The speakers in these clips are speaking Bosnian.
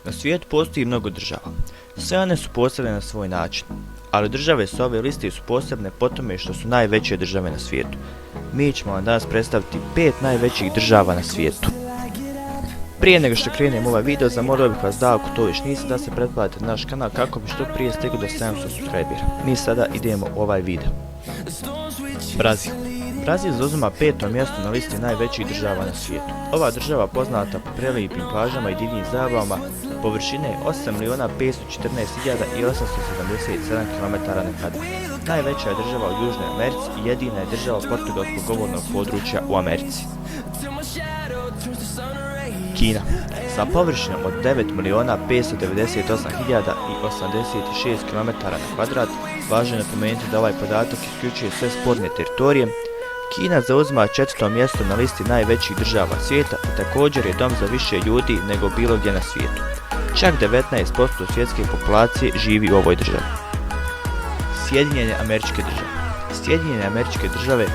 Na svijetu postoji mnogo država. Sve one su posebne na svoj način, ali države s ove liste su posebne po tome što su najveće države na svijetu. Mi ćemo vam danas predstaviti 5 najvećih država na svijetu. Prije nego što krenem ovaj video, zamolio bih vas da ako to još niste da se pretplatite na naš kanal kako bi što prije stigli do 700 subscribera. Mi sada idemo u ovaj video. Brazil. Brazil zauzima 5. mjesto na listi najvećih država na svijetu. Ova država poznata po prelijepim plažama i divljim zabavama, površine 8.514.877 km². Najveća je država u Južnoj Americi i jedina je država portugalskog govornog područja u Americi. Kina. Sa površinom od 9.598.086 km², važno je napomenuti da ovaj podatak isključuje sve sporne teritorije. Kina zauzima 4. mjesto na listi najvećih država svijeta i također je dom za više ljudi nego bilo gdje na svijetu. Čak 19% svjetske populacije živi u ovoj državi. Sjedinjene Američke Države. Sjedinjene Američke Države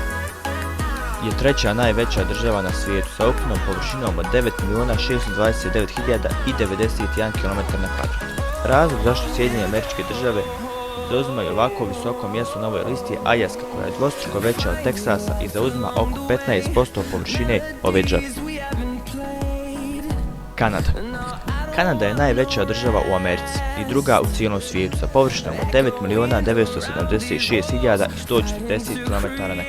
je treća najveća država na svijetu sa ukupnom površinom od 9.629.091 km². Razlog zašto Sjedinjene Američke Države zauzimaju ovako visoko mjesto na ovoj listi je Aljaska, koja je dvostruko veća od Teksasa i zauzima oko 15% površine ove države. Kanada. Kanada je najveća država u Americi i druga u cijelom svijetu sa površinom od 9.976.140 km².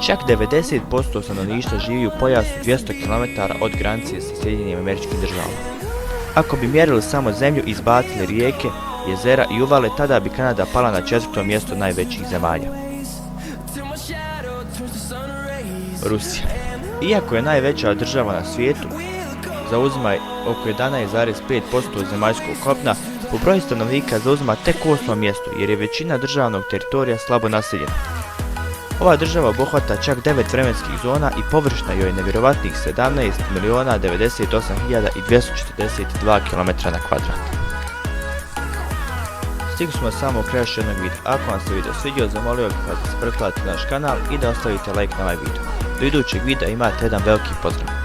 Čak 90% stanovništva živi u pojasu 200 km od granice sa Sjedinjenim Američkim Državama. Ako bi mjerili samo zemlju i izbacili rijeke, jezera i uvale, tada bi Kanada pala na 4. mjesto najvećih zemalja. Rusija. Iako je najveća država na svijetu, zauzima oko 11,5% zemaljskog kopna, po broju stanovnika zauzima tek 8. mjesto jer je većina državnog teritorija slabo naseljena. Ova država obuhvata čak 9 vremenskih zona i površina joj je nevjerovatnih 17.098.242 km². Stigli smo samo kraj još jednog videa. Ako vam se video svidio, zamolio bih vas da se pretplatite na naš kanal i da ostavite like na ovaj video. Do idućeg videa imate jedan veliki pozdrav.